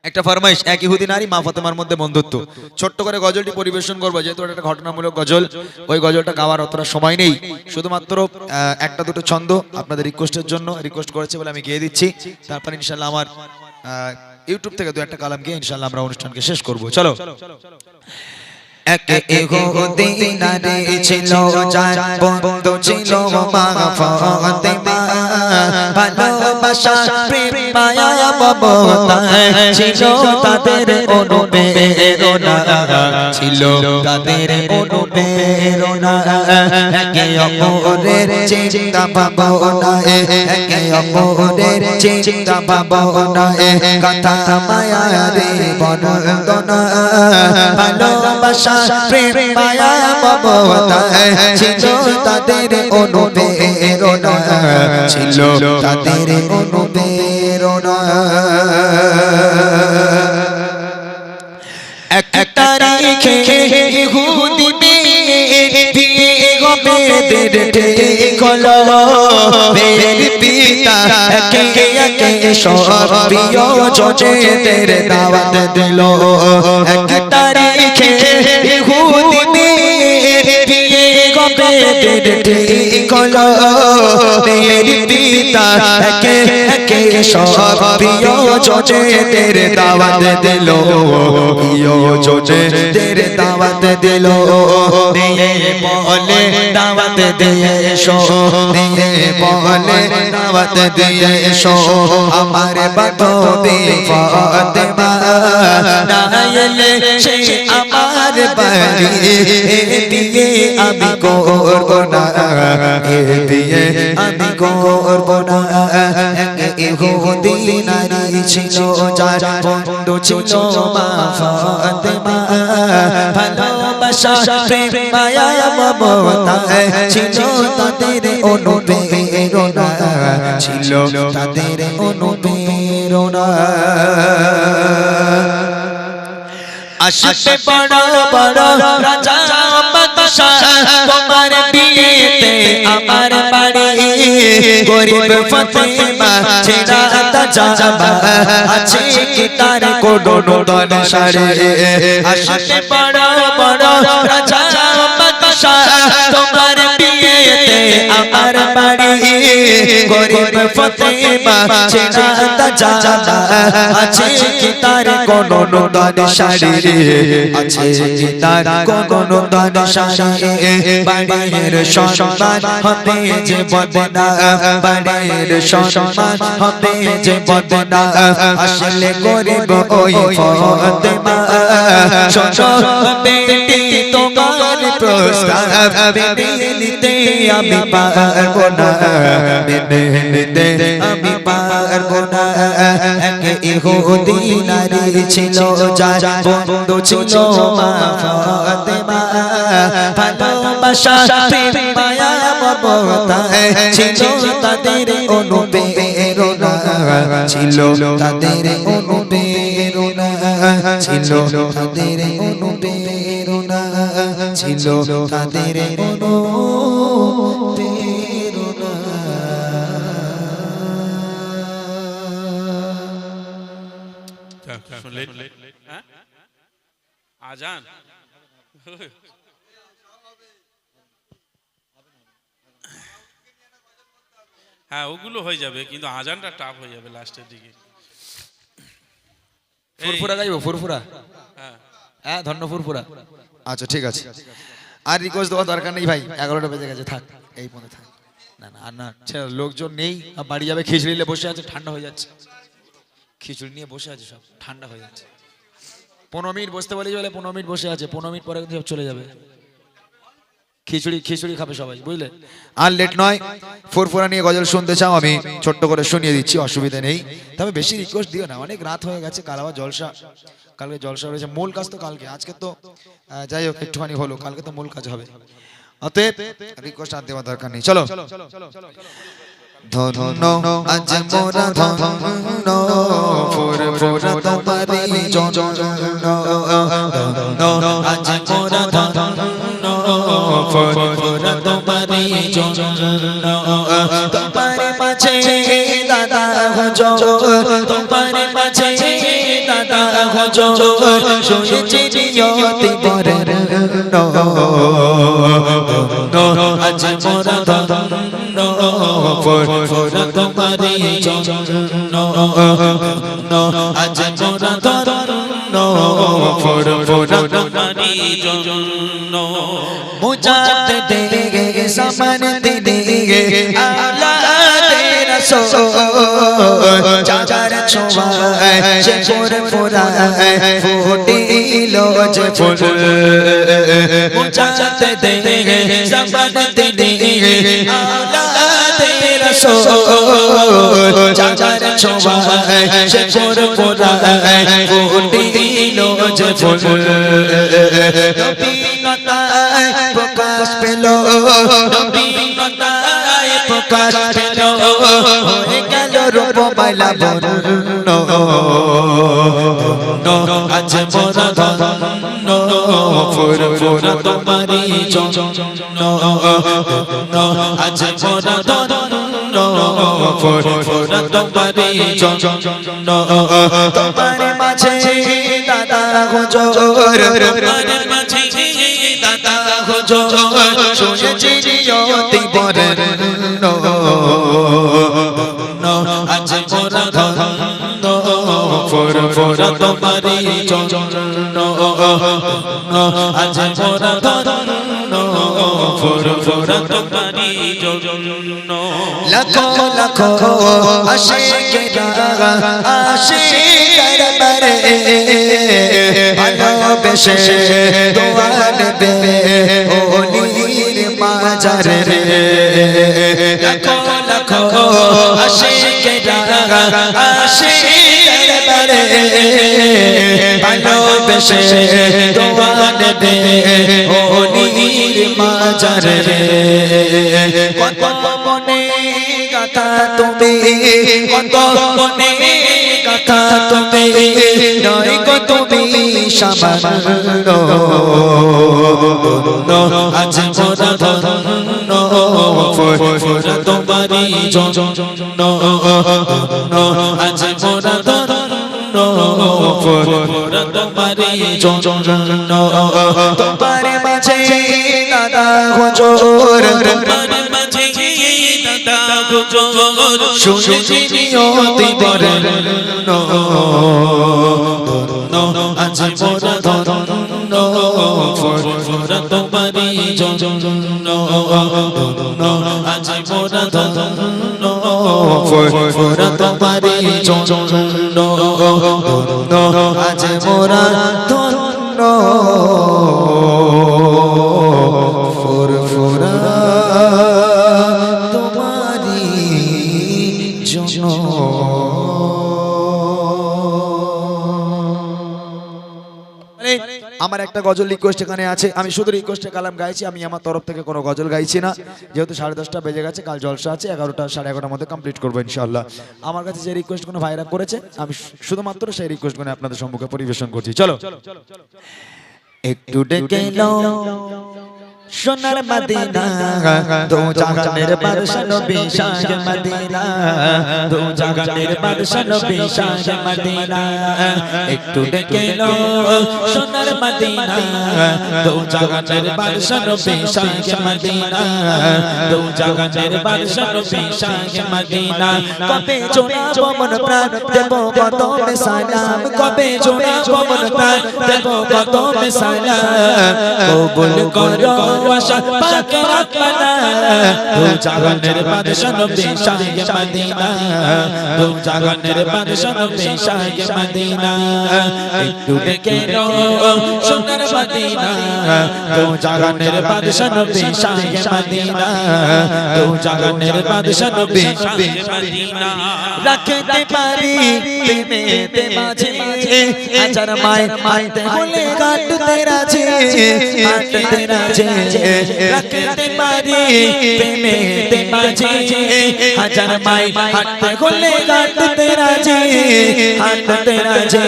একটা ফরমাইশ, এক ইহুদি নারী মা ফাতেমার মধ্যে বন্ধুত্ব। ছোট্ট করে গজলটি পরিবেশন করবো, যেহেতু এটা একটা ঘটনামূলক গজল। ওই গজলটা গাওয়ার অতটা সময় নেই, শুধুমাত্র একটা দুটো ছন্দ আপনাদের রিকোয়েস্টের জন্য রিকোয়েস্ট করেছে বলে আমি গেয়ে দিচ্ছি। তারপর ইনশাল্লাহ আমার ইউটিউব থেকে দু একটা কালাম গিয়ে ইনশাল্লাহ আমরা অনুষ্ঠানকে শেষ করব। চলো। এক ইহুদি নারী ছিল, যার বন্ধু ছিল মা ফাতেমা। ভালোবাসা প্রেম মায়া মমতা ছিল তাদের অনুপ্রেরণা, ছিল তাদের অনুপ্রেরণা। একে অপরের চিন্তা ভাবনায়, একে অপরের চিন্তা ভাবনায় কথা মায়া রে বন্দনা। ভালোবাসা প্রেম মায়া মমতা ছিল তাদের অনুপ্রেরণা, ছিল তাদের অনুপ্রেরণা। এক তারিখে ইহুদি বিয়ে হবে ঠিক হলো। মেয়ের পিতা একে একে সব প্রিয়জনদের দাওয়াত দিল। এক তারিখে ইহুদি বিয়ে হবে ঠিক হলো। মেয়ের পিতা একে একে সব প্রিয়জনদের দাওয়াত দিল, প্রিয়জনদের দাওয়াত দিল। দিয়ে বলে দাওয়াত দিয়ে এসো, দিয়ে বলে দাওয়াত দিয়ে এসো। আমার বান্ধবী ফাতেমা না এলে সে আমার বাড়ি, এ বিয়ে আমি করব না, এ বিয়ে আমি করব না। ইহুদি নারী ছিল, যার বন্ধু ছিল মা ফাতেমা। ভালোবাসা প্রেম মায়া মমতা ছিল তাদের অনুপ্রেরণা, ছিল তাদের অনুপ্রেরণা। আসতে বড় বড় রাজা বাদশাহ তোমার বিয়েতে আমার বাড়ি। গরিব ফাতেমা ছেড়া যাবা আছে কি তার কোনো দল সারে। আসতে বড় বড় রাজা বাদশাহ তোমার বিয়েতে আমার বাড়ি। গরিব ফাতেমা ছেড়া যাবা আছে কি তার কোনো দল সারে, আছে কি তার কোনো দল সারে। বাড়ির সম্মান হবে যে বদনা, বাড়ির সম্মান হবে যে বদনা। আসলে গরিব ওই ফাতেমা, শোনো বেটি তোমার প্রস্তাব মেনে নিতে আমি পারবো না, মেনে নিতে আমি পারবো না। এক ইহুদি নারী ছিল, যার বন্ধু ছিল মা ফাতেমা। ভালোবাসা প্রেম মায়া মমতা ছিল তাদের অনুপ্রেরণা, ছিল তাদের অনুপ্রেরণা, ছিল তাদের অনুপ্রেরণা, ছিল তাদের অনুপ্রেরণা। আজান হ্যাঁ ওগুলো হয়ে যাবে, কিন্তু আজানটা টাফ হয়ে যাবে লাস্টের দিকে। ফুরফুরা গাইবো, ফুরফুরা। হ্যাঁ ধন্য ফুরফুরা। আচ্ছা ঠিক আছে, আর রিকোয়েস্ট দেওয়ার দরকার নেই ভাই, 11টা বেজে গেছে, থাক এই পথে থাক। না না আর না, লোকজন নেই, বাড়ি যাবে। খিচুড়ি নিয়ে বসে আছে, ঠান্ডা হয়ে যাচ্ছে। খিচুড়ি নিয়ে বসে আছে, সব ঠান্ডা হয়ে যাচ্ছে। 15 মিনিট বসতে বলে, 15 মিনিট বসে আছে, 15 মিনিট পরে কিন্তু সব চলে যাবে। খিচুড়ি খিচুড়ি খাবে সবাই, বুঝলে। আর লেট নয়, ফুরফুরা নিয়ে গজল শুনতে চাও, আমি ছোট্ট করে শুনিয়ে দিচ্ছি, অসুবিধা নেই। তবে বেশি রিকোয়েস্ট দিও না, অনেক রাত হয়ে গেছে। কাল আবার জলসা, কালকে জলসা রয়েছে। মূল কাজ তো কালকে, আজকে তো যাই হোক একটুখানি হলো, কালকে তো মূল কাজ হবে। অতএব রিকোয়েস্ট আর দেওয়ার দরকার নেই। চলো। ধন্য আজ মোরা ধন্য, ফুরফুরা তোমারি জন্য। ধন্য আজ মোরা ধন্য, ফুরফুরা তোমারি জন্য। তোমার মাঝে দাদা হুজুর, তোমার মাঝে দাদা দাদা হুজুর শুনেছি নিয়তি বরের আজ মোরা ধন্য ফুরফুরা তোমারি জন্য আজ মোরা ধন্য ফুরফুরা তোমারি জন্য মুজাদ্দিদ সামান দিনে আওলাদে রাসূল চাচার ছোঁয়ায় সে ফুরফুরায় ফুটিল যে ফুল মুজাদ্দিদ সামান দিনে আওলাদে রাসূল চাচার ছোঁয়ায় সে ফুরফুরায় ফুটিল যে ফুল নবীনতায় প্রকাশ পেল নবীনতায় প্রকাশ পেল হয়ে গেল রূপমালা বর্ণ আজ মোরা ধন্য ফুরফুরা তোমারি জন্য আজ মোরা ধন্য ফুরফুরা তোমারি জন্য তোমার মাঝে দাদা হুজুর তোমার মাঝে দাদা হুজুর শুনেছি নিয়তি বরের আজ মোরা ধন্য ফুরফুরা তোমারি জন্য আজ মোরা ধন্য ফুরফুরা তোমারি জন্য লাখো লাখো আশিকেরা আশিকের বারে ভালোবেসে দোয়া নেবে ওলির মাজারে লাখো লাখো আশিকেরা আশিকের বারে ভালোবেসে দোয়া নেবে ওলির মাজারে কত মনে গাথা তুমি কত মনে গাথা তুমি নয় গো তুমি সামান্য আজ মোরা ধন্য ফুরফুরা তোমারি জন্য আজ মোরা ধন্য ফুরফুরা তোমারি জন্য তোমার মাঝে দাদা হুজুর তোমার মাঝে দাদা হুজুর শুনেছি নিয়তি বরের আজ মোরা ধন্য ফুরফুরা তোমারি জন্য আজ মোরা ধন্য ফুরফুরা তোমারি জন্য আজ মোরা ধন্য ফুরফুরা তোমারি জন্য আমার একটা গজল রিকোয়েস্ট এখানে আছে, আমি শুধু রিকোয়েস্টে কালাম গাইছি, আমি আমার তরফ থেকে কোনো গজল গাইছি না, যেহেতু 10:30 বেজে গেছে, কাল জলসা আছে, 11টা 11:30 মধ্যে কমপ্লিট করবো ইনশাআল্লাহ। আমার কাছে যে রিকোয়েস্ট কোনো ভাইরা করেছে আমি শুধুমাত্র সেই রিকোয়েস্ট গুলো আপনাদের সম্মুখে পরিবেশন করছি। চলো একটু ডেকে নাও সোনার মদিনা দো জাহানের বাদশা নবী শাহ মদিনা দো জাহানের বাদশা নবী শাহ মদিনা একটু ডেকে নাও সোনার মদিনা দো জাহানের বাদশা নবী শাহ মদিনা দো জাহানের বাদশা নবী শাহ মদিনা কবে জোড়াবো মন প্রাণ দেব কত সালাম কবে জোড়াবো মন প্রাণ দেব কত সালাম কবুল করো আশা পাকে রাখনা দো জাহানের বাদশা নবী শাহ মদিনা দো জাহানের বাদশা নবী শাহ মদিনা একটু ডেকে নাও সোনার মদিনা দো জাহানের বাদশা নবী শাহ মদিনা দো জাহানের বাদশা নবী শাহ মদিনা রাখতে পারি প্রেমেতে মাঝে আচার মায় মাইতে হলে কাটতে রাজে কাটতে রাজে রাখতে পারি প্রেমেতে মাঝে হাজার মাইল হাঁটতে হলে কাটতে রাজি হাঁটতে রাজি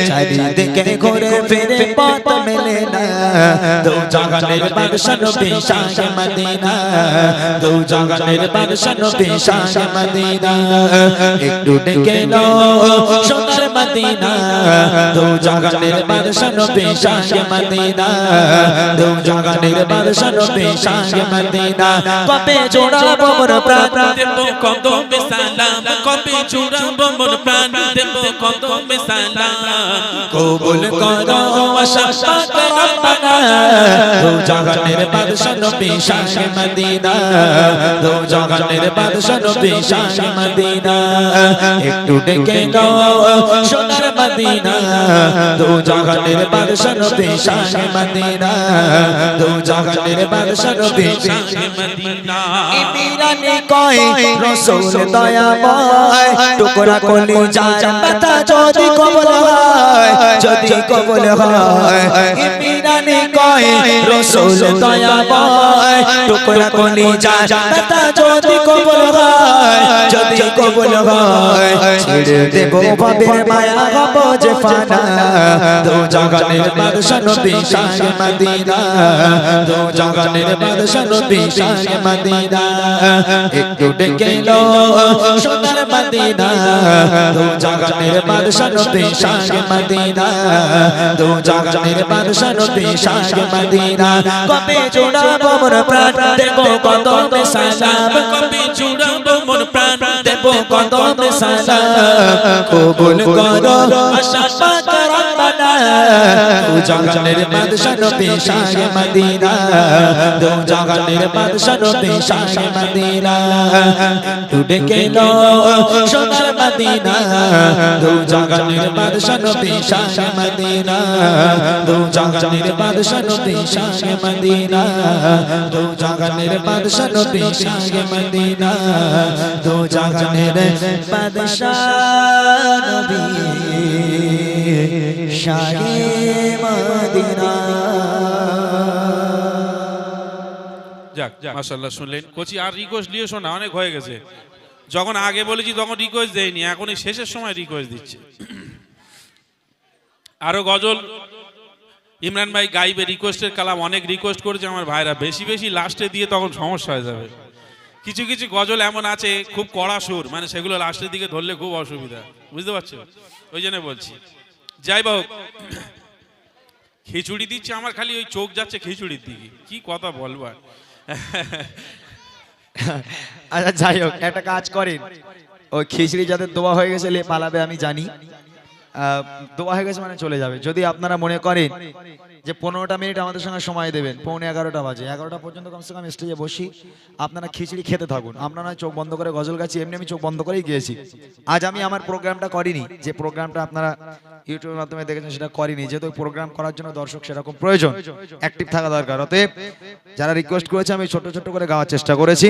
চারিদিকে ঘুরে ফিরে পথ মেলে না দু জাহানের বাদশা নবী শাহ মদিনা দু জাহানের বাদশা নবী শাহ মদিনা একটু ডেকে নাও সোনার মদিনা দু জাহানের বাদশা নবী শাহ মদিনা দু জাহানের বাদশা নবী শাহ মদিনা কবে জোড়াবো মোর প্রাণ দেব কদমে সালাম কবে জুড়াবো মোর প্রাণ দেব কদমে সালাম কবুল করো আশা পাক রব্বানা দু জাহানের বাদশা নবী শাহ মদিনা দু জাহানের বাদশা নবী শাহ মদিনা একটু ডেকে নাও সোনার মদিনা দু জাহানের বাদশা নবী শাহ মদিনা দু জাহানের বাদশা নবী শাহ মদিনা ইমিরানি কয় রাসূল দয়াময় টুকরা কলিজার ব্যথা যদি কবুল হয় যদি কবুল হয় ইমিরানি কয় রাসূল দয়াময় টুকরা কলিজার ব্যথা যদি কবুল হয় যদি কবুল হয় ছেড়ে দেব ভাবের মায়া হব যে ফানা দু জাহানের বাদশা নবী শাহ মদিনা দু জাহানের বাদশা নবী শাহ মদিনা একটু ডেকে লো সোনার মদিনা দু জাহানের বাদশা নবী শাহ মদিনা দু জাহানের বাদশা নবী শাহ মদিনা কবে জোড়াবো মোর প্রাণ দেব কদমে সালাম কবে জুড়াবো মোর প্রাণ দেব কদমে সালাম কবুল করো আশা পাক রব্বানা দু জাহানের বাদশা নবী শাহ মদিনা দু জাহানের বাদশা নবী শাহ মদিনা একটু ডেকে লো সোনার মদিনা দু জাহানের বাদশা নবী শাহ মদিনা দু জাহানের বাদশা নবী শাহ মদিনা দু জাহানের বাদশা নবী শাহ মদিনা দু জাহানের বাদশা নবী শাহ মদিনা যাক মাশাআল্লাহ শুনলেন কোচি আর রিকোয়েস্ট নিয়ে শোনা অনেক হয়ে গেছে যখন আগে বলেছি তখন রিকোয়েস্ট দেয়নি এখন এই শেষের সময় রিকোয়েস্ট দিচ্ছে আরো গজল ইমরান ভাই গাইবে রিকোয়েস্টের কালাম অনেক রিকোয়েস্ট করেছে আমার ভাইরা বেশি বেশি লাস্টে দিয়ে তখন সমস্যা হয়ে যাবে কিছু কিছু গজল এমন আছে খুব কড়া সুর মানে সেগুলো লাস্টের দিকে ধরলে খুব অসুবিধা বুঝতে পারছো ওই জন্য বলছি যাই হোক খিচুড়ি দিচ্ছে আমার খালি ওই চোখ যাচ্ছে খিচুড়ির দিকে কি কথা বলবার আচ্ছা যাই হোক একটা কাজ করেন ওই খিচড়ি যাদের দোয়া হয়ে গেছে লে পালাবে আমি জানি দোয়া হয়ে গেছে মানে চলে যাবে যদি আপনারা মনে করেন যে 15টা মিনিট আমাদের সঙ্গে সময় দেবেন 11:45 বাজে 11টা পর্যন্ত কমসে কম স্টেজে বসি আপনারা খিচড়ি খেতে থাকুন আমরা নয় চোখ বন্ধ করে গজল গাছি এমনি আমি চোখ বন্ধ করেই গিয়েছি আজ আমি আমার প্রোগ্রামটা করিনি যে প্রোগ্রামটা আপনারা ইউটিউবের মাধ্যমে দেখেছেন সেটা করিনি যেহেতু প্রোগ্রাম করার জন্য দর্শক সেরকম প্রয়োজন অ্যাক্টিভ থাকা দরকার অতএব যারা রিকোয়েস্ট করেছে আমি ছোট ছোট করে গাওয়ার চেষ্টা করেছি